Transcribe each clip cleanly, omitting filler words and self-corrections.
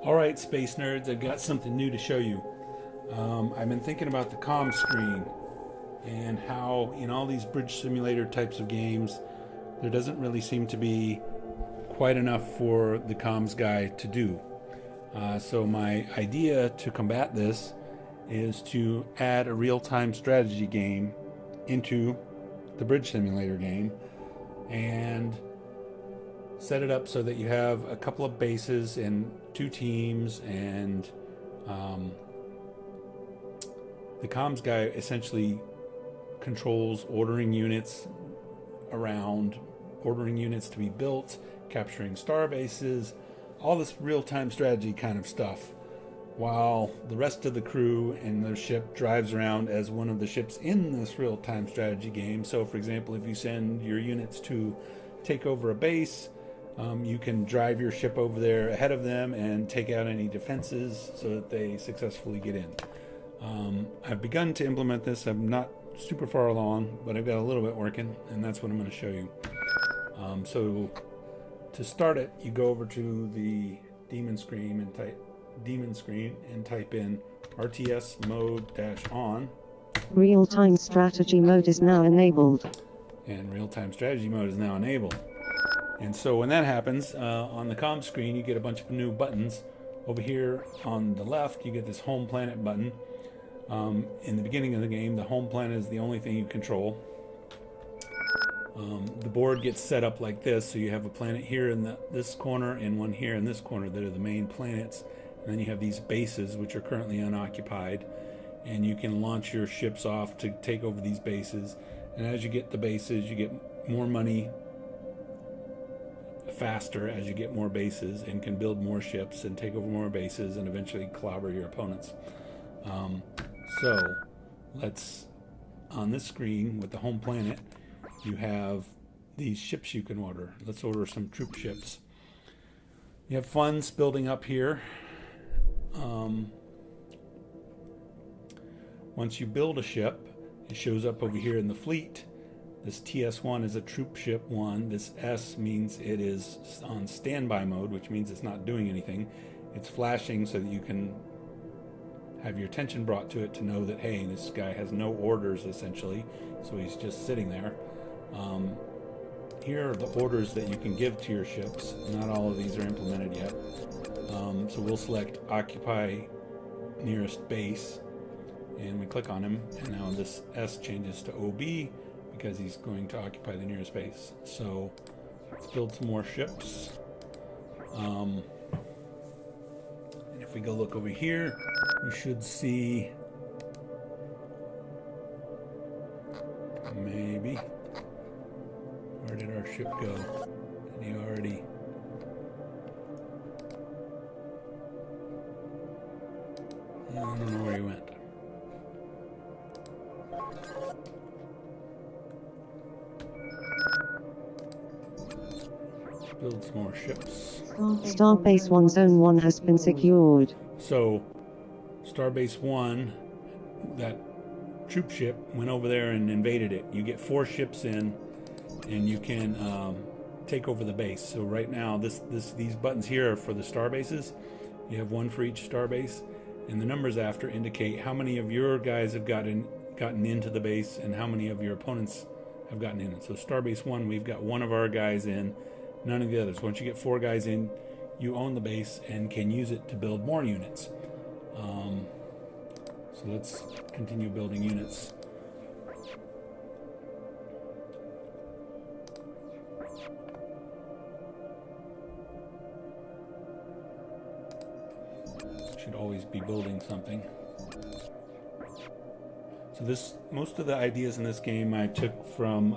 Alright, space nerds, I've got something new to show you. I've been thinking about the comm screen and how in all these bridge simulator types of games there doesn't really seem to be quite enough for the comms guy to do. So my idea to combat this is to add a real-time strategy game into the bridge simulator game and set it up so that you have a couple of bases and two teams, and the comms guy essentially controls ordering units around, ordering units to be built, capturing star bases, all this real-time strategy kind of stuff, while the rest of the crew and their ship drives around as one of the ships in this real-time strategy game. So for example, if you send your units to take over a base, you can drive your ship over there ahead of them and take out any defenses so that they successfully get in. I've begun to implement this. I'm not super far along, but I've got a little bit working, and that's what I'm going to show you. So to start it, you go over to the daemon screen and type in RTS mode-on. Real-time strategy mode is now enabled. And real-time strategy mode is now enabled. And so when that happens, on the comm screen, you get a bunch of new buttons. Over here on the left, you get this home planet button. In the beginning of the game, the home planet is the only thing you control. The board gets set up like this, so you have a planet here in this corner and one here in this corner that are the main planets. And then you have these bases, which are currently unoccupied. And you can launch your ships off to take over these bases. And as you get the bases, you get more money faster as you get more bases, and can build more ships and take over more bases and eventually clobber your opponents. So let's, on this screen with the home planet, you have these ships you can order. Let's order some troop ships. You have funds building up here. Once you build a ship, it shows up over here in the fleet. This TS1 is a troop ship 1. This S means it is on standby mode, which means it's not doing anything. It's flashing so that you can have your attention brought to it to know that, hey, this guy has no orders, essentially. So he's just sitting there. Here are the orders that you can give to your ships. Not all of these are implemented yet. So we'll select Occupy Nearest Base, and we click on him, and now this S changes to OB, because he's going to occupy the nearest base. So let's build some more ships. And if we go look over here, we should see maybe, where did our ship go? Did he already? I don't know where he went. Build some more ships. Starbase 1 Zone 1 has been secured. So, Starbase 1, that troop ship, went over there and invaded it. You get 4 ships in, and you can take over the base. So right now, these buttons here are for the star bases. You have 1 for each star base, and the numbers after indicate how many of your guys have gotten into the base and how many of your opponents have gotten in. So Starbase 1, we've got 1 of our guys in, none of the others. Once you get 4 guys in, you own the base and can use it to build more units. So let's continue building units. Should always be building something. So most of the ideas in this game I took from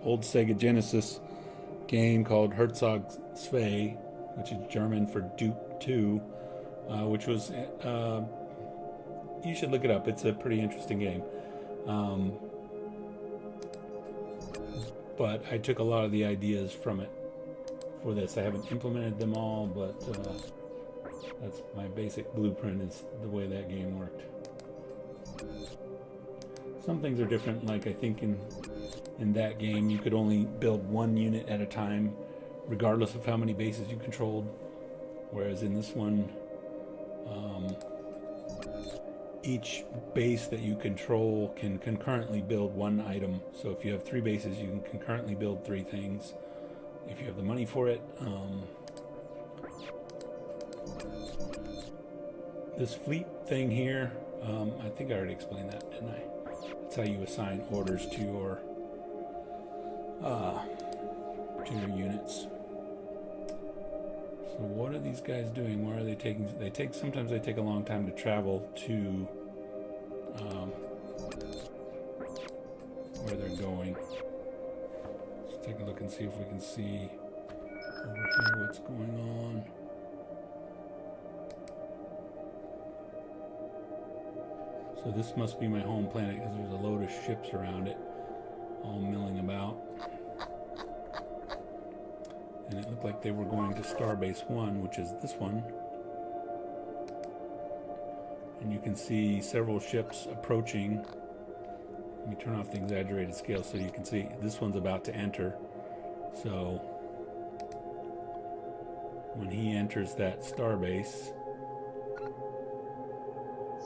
old Sega Genesis game called Herzog Zwei, which is German for Duke 2, which was, you should look it up. It's a pretty interesting game. But I took a lot of the ideas from it for this. I haven't implemented them all, but that's my basic blueprint, is the way that game worked. Some things are different, like I think in that game you could only build 1 unit at a time, regardless of how many bases you controlled. Whereas in this one, each base that you control can concurrently build one item. So if you have 3 bases, you can concurrently build 3 things if you have the money for it. This fleet thing here, I think I already explained that, didn't I? That's how you assign orders to your units. So what are these guys doing? Where are they taking? Sometimes they take a long time to travel to where they're going. Let's take a look and see if we can see over here what's going on. So this must be my home planet because there's a load of ships around it, all milling about. And it looked like they were going to Starbase 1, which is this one. And you can see several ships approaching. Let me turn off the exaggerated scale so you can see this one's about to enter. So when he enters that Starbase,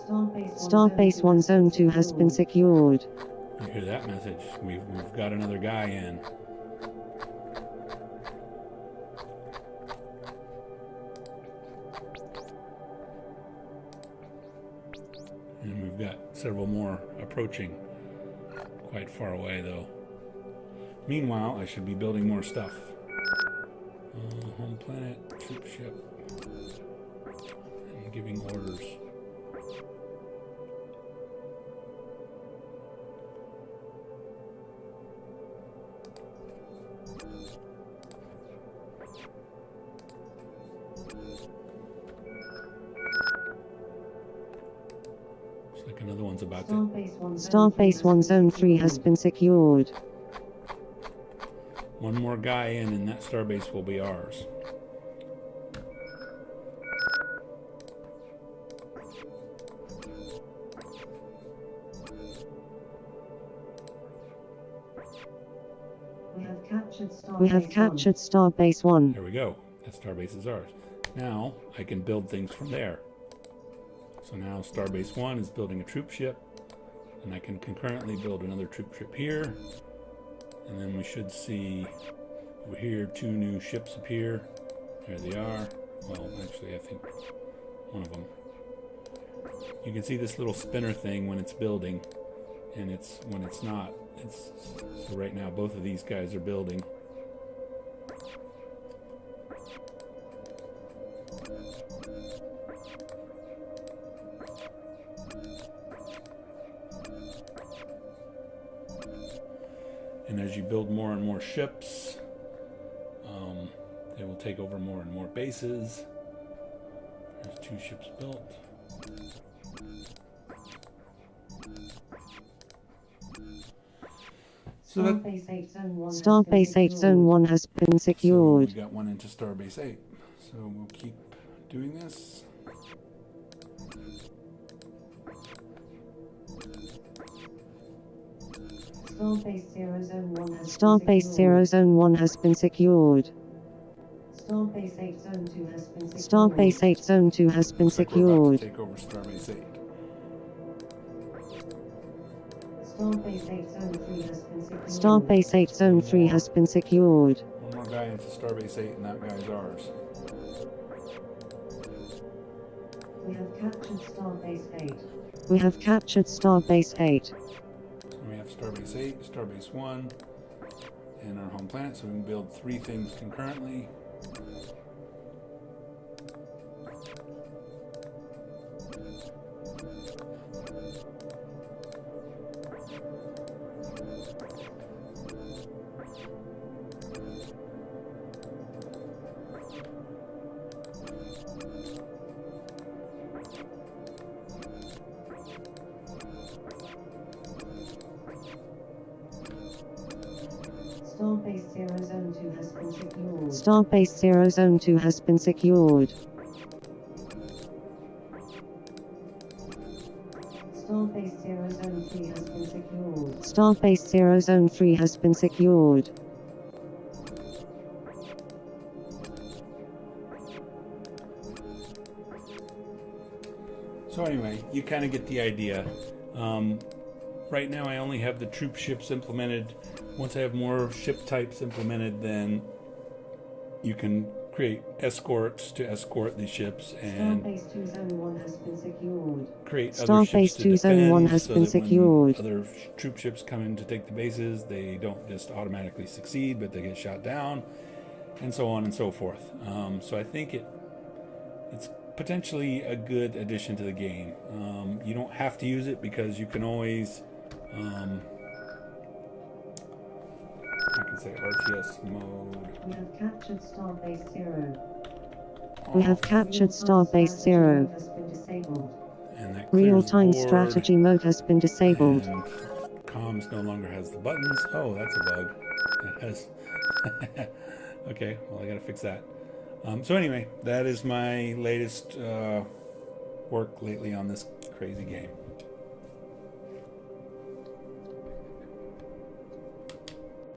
Starbase 1 Zone 2 has been secured. you hear that message. We've got another guy in. And we've got several more approaching. Quite far away though. Meanwhile, I should be building more stuff. Home planet, troop ship. And giving orders. Like another one's about to... Starbase 1 Zone 3 has been secured. One more guy in and that starbase will be ours. We have captured Starbase 1. There we go. That starbase is ours. Now I can build things from there. So now Starbase 1 is building a troop ship, and I can concurrently build another troop ship here. And then we should see over here 2 new ships appear. There they are. Well, actually, I think one of them. You can see this little spinner thing when it's building, and it's when it's not. So right now, both of these guys are building. And as you build more and more ships, they will take over more and more bases. There's 2 ships built. So Starbase 8 Zone 1 has been secured. So we got one into Starbase 8. So we'll keep doing this. Starbase 0 Zone 1 has been secured. Starbase 8 Zone 2 has been secured. Starbase 8 Zone 2 has been secured. Take over Starbase 8. Starbase 8 Zone 3 has been secured. One more guy into Starbase 8 and that guy's ours. We have captured Starbase 8. We have captured Starbase 8. So we have Starbase 8, Starbase 1, and our home planet, so we can build 3 things concurrently. Starbase 0 Zone 2 has been secured. Starbase 0 Zone 2 has been secured. Starbase 0 Zone 3 has been secured. Starbase 0 Zone 3 has been secured. So anyway, you kind of get the idea. Right now I only have the troop ships implemented. Once I have more ship types implemented, then you can create escorts to escort the ships and Starbase 2 Zone 1 has been secured. create other ships Starbase to 2 Zone 1 defend has so been that when secured. other troop ships come in to take the bases, they don't just automatically succeed, but they get shot down, and so on and so forth. So I think it's potentially a good addition to the game. You don't have to use it because you can always I can say RTS mode. We have captured Starbase 0. We have captured Starbase 0. Has been disabled. And that clears Real-time the board, strategy mode has been disabled. and comms no longer has the buttons. Oh, that's a bug. It has. Okay, well, I gotta fix that. So anyway, that is my latest work lately on this crazy game.